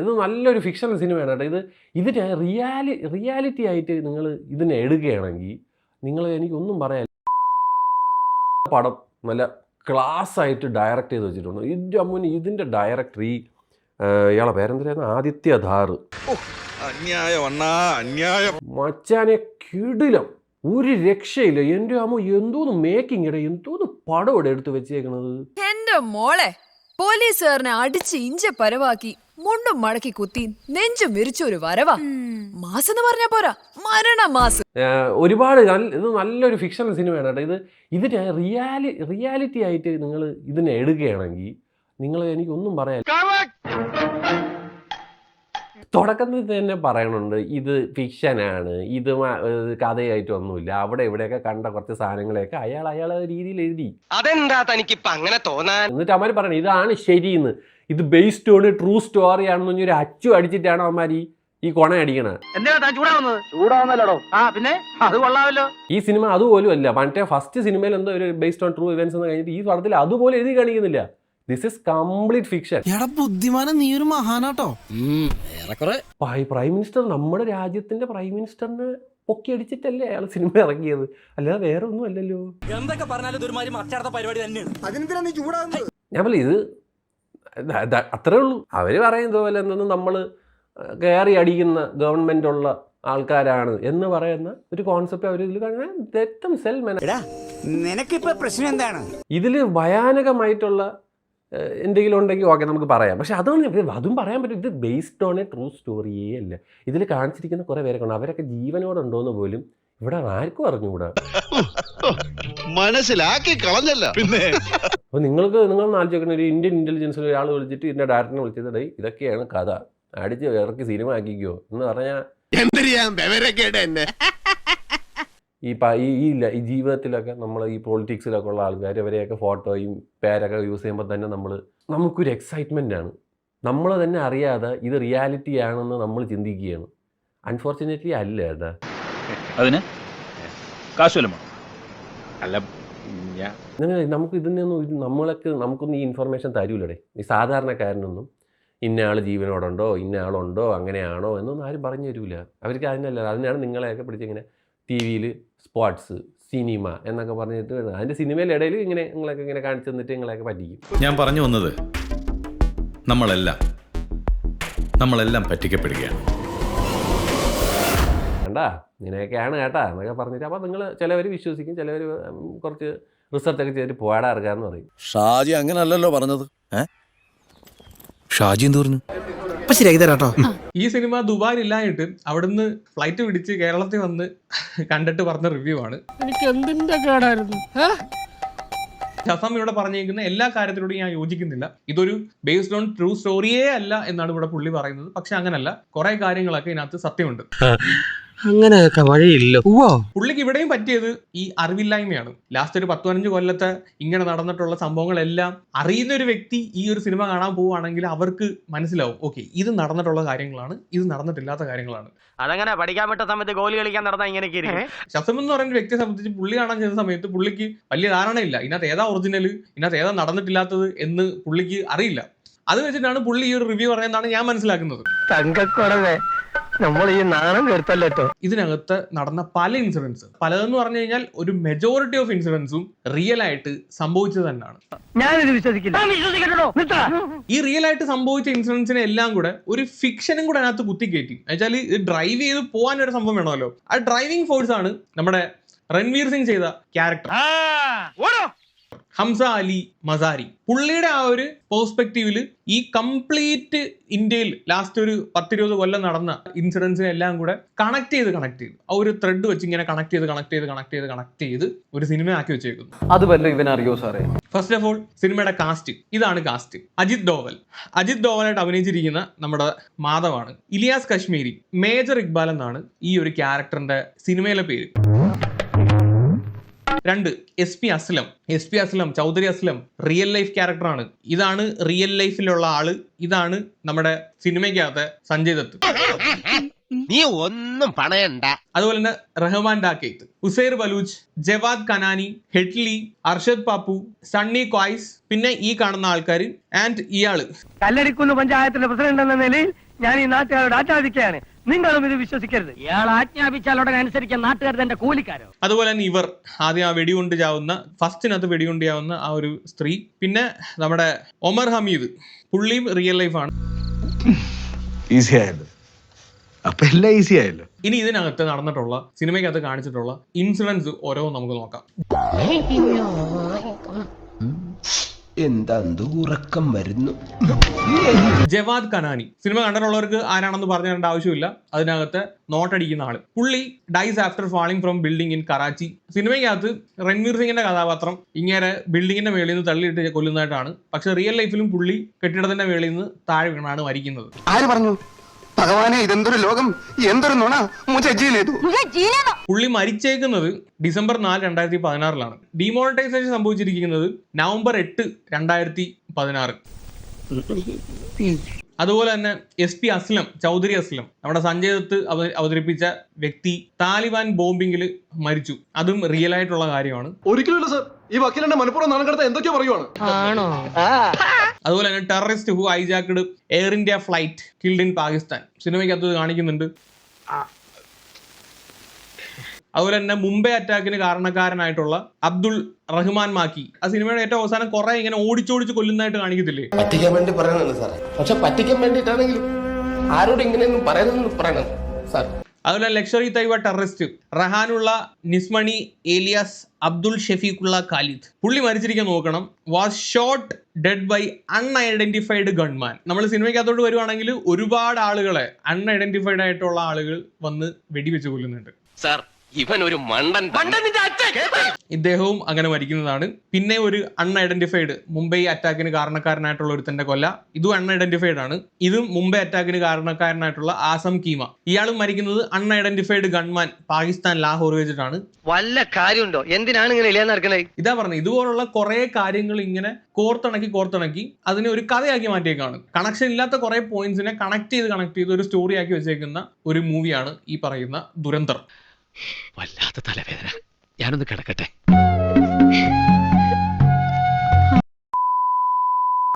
ഇത് നല്ലൊരു ഫിക്ഷണൽ സിനിമയാണ് കേട്ടോ. ഇതിന് റിയാലിറ്റി ആയിട്ട് നിങ്ങൾ ഇതിനെ എടുക്കുകയാണെങ്കിൽ നിങ്ങൾ എനിക്കൊന്നും പറയാൻ പടം നല്ല ക്ലാസ് ആയിട്ട് ഡയറക്റ്റ് ചെയ്ത് വെച്ചിട്ടുണ്ട്. ഇതിൻ്റെ ഡയറക്ടർ ഇയാളെ പേരെന്തായിരുന്നു, ആദിത്യധാർ. മച്ചാനെ കിടിലം, ഒരു രക്ഷയില്ല. എൻ്റെ അമ്മ എന്തോന്ന് മേക്കിംഗ് ഇട, എന്തോന്ന് പടം ഇവിടെ എടുത്ത് വെച്ചേക്കണത്. എന്റെ മോളെ പോലീസുകാരനെ അടിച്ച് ഇഞ്ച പരവാക്കി മുണ്ടും മടക്കി കുത്തി നെഞ്ചും വിരിച്ചൊരു വരവാ. മാസം എന്ന് പറഞ്ഞാ പോരാ, മരണ മാസം. ഒരുപാട് ഇത് നല്ലൊരു ഫിക്ഷണൽ സിനിമയാണ് കേട്ടോ. ഇതിന് റിയാലിറ്റി ആയിട്ട് നിങ്ങൾ ഇതിനെ എടുക്കുകയാണെങ്കിൽ നിങ്ങൾ എനിക്കൊന്നും പറയാൻ തുടക്കത്തിൽ തന്നെ പറയണുണ്ട് ഇത് ഫിക്ഷനാണ്, ഇത് കഥയായിട്ടൊന്നുമില്ല. അവിടെ ഇവിടെയൊക്കെ കണ്ട കുറച്ച് സാധനങ്ങളെയൊക്കെ അയാളെ രീതിയിൽ എഴുതി. അതെന്താ തനിക്കിപ്പോ അങ്ങനെ തോന്നാൻ? എന്നിട്ട് അവന്മാർ പറയണ ഇതാണ് ശരിയെന്ന്, ഇത് ബേസ്ഡ് ഓൺ ട്രൂ സ്റ്റോറി ആണെന്ന് പറഞ്ഞൊരു അച്ചു അടിച്ചിട്ടാണ് അവന്മാർ ഈ കൊണ അടിക്കണത്. ഈ സിനിമ അതുപോലും അല്ല. മറ്റേ ഫസ്റ്റ് സിനിമയിൽ എന്തോ ഒരു ബേസ്ഡ് ഓൺ ട്രൂ ഇവന്റ്സ് എന്ന് കഴിഞ്ഞിട്ട് ഈ പടത്തിൽ അതുപോലെ എഴുതി കാണിക്കുന്നില്ല. This is complete fiction. ബുദ്ധിമാനം, നീ ഒരു മഹാനാട്ടോ. പ്രൈം മിനിസ്റ്റർ, നമ്മുടെ രാജ്യത്തിന്റെ പ്രൈം മിനിസ്റ്ററിനെ പൊക്കി അടിച്ചിട്ടല്ലേ അയാൾ സിനിമ ഇറങ്ങിയത്, അല്ലാതെ വേറെ ഒന്നും അല്ലല്ലോ. എന്തൊക്കെ പറഞ്ഞാലും പരിപാടി തന്നെയാണ്. ഞാൻ പറയും ഇത് അത്രേ ഉള്ളൂ. അവര് പറയുന്നത് പോലെ എന്തെന്ന് നമ്മൾ കയറി അടിക്കുന്ന ഗവൺമെന്റ് ഉള്ള ആൾക്കാരാണ് എന്ന് പറയുന്ന ഒരു കോൺസെപ്റ്റ് അവർ ഇതിൽ ഇതിൽ ഭയാനകമായിട്ടുള്ള എന്തെങ്കിലും ഉണ്ടെങ്കിൽ ഓക്കെ നമുക്ക് പറയാം. പക്ഷെ അതും പറയാൻ പറ്റും. ഇത് ബേസ്ഡ് ഓൺ എ ട്രൂ സ്റ്റോറിയേ അല്ല. ഇതിൽ കാണിച്ചിരിക്കുന്ന കുറേ പേരൊക്കെ ഉണ്ട്, അവരൊക്കെ ജീവനോടുണ്ടോയെന്ന് പോലും ഇവിടെ ആർക്കും അറിഞ്ഞുകൂടാ. മനസ്സിലാക്കി കളഞ്ഞല്ല. പിന്നെ അപ്പോൾ നിങ്ങൾ ആലോചിക്കുന്ന ഒരു ഇന്ത്യൻ ഇന്റലിജൻസിൽ ഒരാൾ വിളിച്ചിട്ട് ഇതിന്റെ ഡയറക്ടറിനെ വിളിച്ചത് ഇതൊക്കെയാണ് കഥ, അടിച്ച് ഇറക്കി സിനിമ ആക്കിക്കോ എന്ന് പറഞ്ഞാൽ ഈ ജീവിതത്തിലൊക്കെ നമ്മൾ ഈ പൊളിറ്റിക്സിലൊക്കെ ഉള്ള ആൾക്കാർ അവരെയൊക്കെ ഫോട്ടോയും പേരൊക്കെ യൂസ് ചെയ്യുമ്പോൾ തന്നെ നമുക്കൊരു എക്സൈറ്റ്മെൻ്റ് ആണ്. നമ്മൾ തന്നെ അറിയാതെ ഇത് റിയാലിറ്റി ആണെന്ന് നമ്മൾ ചിന്തിക്കുകയാണ്. അൺഫോർച്ചുനേറ്റ്ലി അല്ല ഏട്ടാ. അതിന് അല്ല, നമുക്ക് ഇതിനൊന്നും നമുക്കൊന്നും ഈ ഇൻഫർമേഷൻ തരൂലടേ. ഈ സാധാരണക്കാരനൊന്നും ഇന്ന ആൾ ജീവനോടുണ്ടോ ഇന്ന ആളുണ്ടോ അങ്ങനെയാണോ എന്നൊന്നും ആരും പറഞ്ഞു തരൂല. അവർക്ക് അതിനാണ് നിങ്ങളെയൊക്കെ പിടിച്ചിങ്ങനെ ടി വിയിൽ സ്പോർട്സ് സിനിമ എന്നൊക്കെ പറഞ്ഞിട്ട് അതിൻ്റെ സിനിമയുടെ ഇടയിൽ നിങ്ങളൊക്കെ ഇങ്ങനെ കാണിച്ചു തന്നിട്ട് നിങ്ങളെയൊക്കെ പറ്റിക്കും. ഞാൻ പറഞ്ഞു വന്നത് നമ്മളെല്ലാം പറ്റിക്കപ്പെടുകയാണ്. വേണ്ടാ ഇങ്ങനെയൊക്കെയാണ് കേട്ടാ എന്നൊക്കെ പറഞ്ഞിട്ട് അപ്പോൾ നിങ്ങൾ ചിലവർ വിശ്വസിക്കും, ചിലവർ കുറച്ച് റിസർച്ചൊക്കെ ചെയ്തിട്ട് പോടാറുകാന്ന് പറയും. ഷാജി അങ്ങനല്ലല്ലോ പറഞ്ഞത്. ഷാജി എന്ത് പറഞ്ഞു? ഈ സിനിമ ദുബായിൽ ഇല്ലായിട്ട് അവിടുന്ന് ഫ്ലൈറ്റ് പിടിച്ച് കേരളത്തിൽ വന്ന് കണ്ടിട്ട് പറഞ്ഞ റിവ്യൂ ആണ്. എനിക്ക് എന്തിന്റെ കേടായിരുന്നു. ഷസം ഇവിടെ പറഞ്ഞിരിക്കുന്ന എല്ലാ കാര്യത്തിലൂടെയും ഞാൻ യോജിക്കുന്നില്ല. ഇതൊരു ബേസ്ഡ് ഓൺ ട്രൂ സ്റ്റോറിയേ അല്ല എന്നാണ് ഇവിടെ പുള്ളി പറയുന്നത്. പക്ഷെ അങ്ങനല്ല, കുറെ കാര്യങ്ങളൊക്കെ ഇതിനകത്ത് സത്യമുണ്ട്. അങ്ങനെയൊക്കെ വഴിയില്ല. പുള്ളിക്ക് ഇവിടെയും പറ്റിയത് ഈ അറിവില്ലായ്മയാണ്. ലാസ്റ്റ് ഒരു 10-15 കൊല്ലത്തെ ഇങ്ങനെ നടന്നിട്ടുള്ള സംഭവങ്ങളെല്ലാം അറിയുന്ന ഒരു വ്യക്തി ഈ ഒരു സിനിമ കാണാൻ പോവുകയാണെങ്കിൽ അവർക്ക് മനസ്സിലാവും, ഓക്കെ ഇത് നടന്നിട്ടുള്ള കാര്യങ്ങളാണ്, ഇത് നടന്നിട്ടില്ലാത്ത കാര്യങ്ങളാണ്. അതങ്ങനെ പഠിക്കാൻ പറ്റ സമയത്ത് ഗോലി കളിക്കാൻ നടന്ന ഇങ്ങനെയൊക്കെ ശസം എന്ന് പറയുന്ന വ്യക്തിയെ സംബന്ധിച്ച് പുള്ളി കാണാൻ ചെയ്യുന്ന സമയത്ത് പുള്ളിക്ക് വലിയ ധാരണയില്ല ഇതിനകത്ത് ഏതാ ഒറിജിനൽ, ഇതിനകത്ത് ഏതാ നടന്നിട്ടില്ലാത്തത് എന്ന് പുള്ളിക്ക് അറിയില്ല. അത് വെച്ചിട്ടാണ് പുള്ളി ഈ ഒരു റിവ്യൂ പറഞ്ഞതെന്നാണ് ഞാൻ മനസ്സിലാക്കുന്നത്. നമ്മൾ ഈ നാണം കേട്ടല്ലോ. ഇതിനകത്ത് നടന്ന പല ഇൻസിഡൻസ്, പലതെന്ന് പറഞ്ഞു കഴിഞ്ഞാൽ ഒരു മെജോറിറ്റി ഓഫ് ഇൻസിഡൻസും റിയൽ ആയിട്ട് സംഭവിച്ചത് തന്നെയാണ്. ഈ റിയൽ ആയിട്ട് സംഭവിച്ച ഇൻസിഡൻസിനെ എല്ലാം കൂടെ ഒരു ഫിക്ഷനും കൂടെ അതിനകത്ത് കുത്തിക്കയറ്റി. എന്നുവെച്ചാൽ ഇത് ഡ്രൈവ് ചെയ്ത് പോകാൻ ഒരു സംഭവം വേണമല്ലോ. ആ ഡ്രൈവിംഗ് ഫോഴ്സ് ആണ് നമ്മുടെ രൺവീർ സിംഗ് ചെയ്ത ക്യാരക്ടർ ഹംസ അലി മസാരി. പുള്ളിയുടെ ആ ഒരു പെർസ്പെക്റ്റീവില് ഈ കംപ്ലീറ്റ് ഇന്ത്യയിൽ ലാസ്റ്റ് ഒരു 10-20 കൊല്ലം നടന്ന ഇൻസിഡൻസിനെ എല്ലാം കൂടെ കണക്ട് ചെയ്ത് ആ ഒരു ത്രെഡ് വെച്ച് ഇങ്ങനെ കണക്ട് ചെയ്ത് ഒരു സിനിമ ആക്കി വെച്ചേക്കുന്നു. അത് വല്ല ഇവൻ അറിയോ സാറേ? ഫസ്റ്റ് ഓഫ് ഓൾ സിനിമയുടെ കാസ്റ്റ് ഇതാണ്. കാസ്റ്റ് അജിത് ഡോവലായിട്ട് അഭിനയിച്ചിരിക്കുന്ന നമ്മുടെ മാധവാണ്. ഇലിയാസ് കശ്മീരി, മേജർ ഇക്ബാൽ എന്നാണ് ഈ ഒരു ക്യാരക്ടറിന്റെ സിനിമയിലെ പേര്. 2 SP Aslam Chaudhary Aslam real life ക്യാരക്ടറാണ്. ഇതാണ് റിയൽ ലൈഫിലുള്ള ആള്. ഇതാണ് നമ്മുടെ സിനിമയ്ക്കകത്തെ സഞ്ജയ് ദത്ത്. നീ ഒന്നും പണയണ്ട. അതുപോലെ തന്നെ റഹ്മാൻ ഡാക്കൈത്ത്, ഉസൈർ ബലൂച്ച്, ജവാദ് കനാനി, ഹെഡ്ലി, അർഷദ് പാപ്പു, സണ്ണി ക്വായ്സ്, പിന്നെ ഈ കാണുന്ന ആൾക്കാർ ആൻഡ് ഇയാള് കല്ലടിക്കുന്ന് പഞ്ചായത്തിന്റെ പ്രസിഡന്റ് എന്ന നിലയിൽ ഞാൻ ഈ നാട്ടുകാരോട് ആജ്ഞാപിക്കുകയാണ്, നിങ്ങളും ഇത് വിശ്വസിക്കരുത്. ഇയാൾ ആജ്ഞാപിച്ചാൽ ഉടനെ അനുസരിക്കാൻ നാട്ടുകാർ തന്റെ കൂലിക്കാരോ. അതുപോലെ തന്നെ ഇവർ ആദ്യം ആ വെടികൊണ്ട് ചാവുന്ന ഫസ്റ്റിനകത്ത് വെടികൊണ്ട് ചാവുന്ന ആ ഒരു സ്ത്രീ, പിന്നെ നമ്മുടെ ഒമർ ഹമീദ്, പുള്ളിയും റിയൽ ലൈഫാണ്. ഈസി ആയല്ലോ, അപ്പൊ എല്ലാം ഈസി ആയല്ലോ. ഇനി ഇതിനകത്ത് നടന്നിട്ടുള്ള സിനിമയ്ക്കകത്ത് കാണിച്ചിട്ടുള്ള ഇൻസിഡൻസ് ഓരോ നമുക്ക് നോക്കാം. എന്താ ഉറക്കം വരുന്നു. ജവാദ് കനാനി സിനിമ കണ്ടിട്ടുള്ളവർക്ക് ആരാണെന്ന് പറഞ്ഞു തരേണ്ട ആവശ്യമില്ല. അതിനകത്ത് നോട്ടടിക്കുന്ന ആള്, പുള്ളി dies after falling from building in Karachi. സിനിമയ്ക്കകത്ത് രൺവീർ സിംഗിന്റെ കഥാപാത്രം ഇങ്ങനെ ബിൽഡിങ്ങിന്റെ മേളിൽ നിന്ന് തള്ളിയിട്ട് കൊല്ലുന്നതായിട്ടാണ്. പക്ഷെ റിയൽ ലൈഫിലും പുള്ളി കെട്ടിടത്തിന്റെ മേളിൽ നിന്ന് താഴെ വീണാണ് മരിക്കുന്നത്. ആര് പറഞ്ഞു? ഭഗവാനെ, ഇതെന്തൊരു ലോകം, എന്തൊരു നുണ. പുള്ളി മരിച്ചേക്കുന്നത് ഡിസംബർ 4, 2016. ഡിമോണിറ്റൈസേഷൻ സംഭവിച്ചിരിക്കുന്നത് നവംബർ 8, 2016. അതുപോലെ തന്നെ SP അസ്ലം, ചൗധരി അസ്ലം, നമ്മുടെ സഞ്ജയ് ദത്ത് അവതരിപ്പിച്ച വ്യക്തി താലിബാൻ ബോംബിങ്ങിൽ മരിച്ചു. അതും റിയൽ ആയിട്ടുള്ള കാര്യമാണ്. ഒരിക്കലും സർ, ഈ വക്കീലിന്റെ മനപ്പുറം നാണം കടത്ത എന്തൊക്കെയോ പറയുവാണ്. അതുപോലെ തന്നെ terrorist who hijacked Air India flight killed in Pakistan, സിനിമയ്ക്കകത്ത് കാണിക്കുന്നുണ്ട്. അതുപോലെ തന്നെ മുംബൈ അറ്റാക്കിന് കാരണക്കാരനായിട്ടുള്ള അബ്ദുൾ റഹ്മാൻ മാക്കി, ആ സിനിമയുടെ ഏറ്റവും അവസാനം കുറെ ഇങ്ങനെ ഓടിച്ചോടിച്ച് കൊല്ലുന്നതായിട്ട് കാണിക്കത്തില്ലേ? പറ്റിക്കാൻ വേണ്ടി പറയണല്ലോ സാറേ, പക്ഷെ പറ്റിക്കാൻ വേണ്ടിയിട്ടാണെങ്കിലും ആരോട് ഇങ്ങനെയൊന്നും പറയണമെന്ന് പറയണം സാർ. അതുപോലെ ലക്ഷറി തൈവ ടെററിസ്റ്റ് റഹാനുള്ള നിസ്മണി ഏലിയാസ് അബ്ദുൾ ഷെഫീഖുള്ള ഖാലിദ്, പുള്ളി മരിച്ചിരിക്കാൻ നോക്കണം, was shot dead by unidentified gunman. നമ്മൾ സിനിമയ്ക്കകത്തോട്ട് വരുവാണെങ്കിൽ ഒരുപാട് ആളുകളെ അൺഐഡന്റിഫൈഡ് ആയിട്ടുള്ള ആളുകൾ വന്ന് വെടിവെച്ച് കൊല്ലുന്നുണ്ട്. സാർ, ഇവൻ ഒരു മണ്ടൻ. ഇദ്ദേഹവും അങ്ങനെ മരിക്കുന്നതാണ്. പിന്നെ ഒരു അൺഐഡന്റിഫൈഡ് മുംബൈ അറ്റാക്കിന് കാരണക്കാരനായിട്ടുള്ള ഒരുത്തന്റെ കൊല്ല, ഇതും അൺഐഡന്റിഫൈഡ് ആണ്. ഇതും മുംബൈ അറ്റാക്കിന് കാരണക്കാരനായിട്ടുള്ള ആസം കീമ, ഇയാളും മരിക്കുന്നത് അൺഐഡന്റിഫൈഡ് ഗൺമാൻ പാകിസ്ഥാൻ ലാഹോർ വെച്ചിട്ടാണ്. വല്ല കാര്യമുണ്ടോ? എന്തിനാണ് ഇങ്ങനെ ഇല്ലാന്ന് നടക്കുന്നത്? ഇതാ പറഞ്ഞത്, ഇതുപോലുള്ള കുറെ കാര്യങ്ങൾ ഇങ്ങനെ കോർത്തിണക്കി അതിനെ ഒരു കഥയാക്കി മാറ്റിയേക്കാണ്. കണക്ഷൻ ഇല്ലാത്ത കുറെ പോയിന്റ്സിനെ കണക്ട് ചെയ്ത് ഒരു സ്റ്റോറി ആക്കി വെച്ചേക്കുന്ന ഒരു മൂവിയാണ് ഈ പറയുന്ന ദുരന്തർ. വല്ലാത്ത തലവേദന, ഞാനൊന്ന് കിടക്കട്ടെ.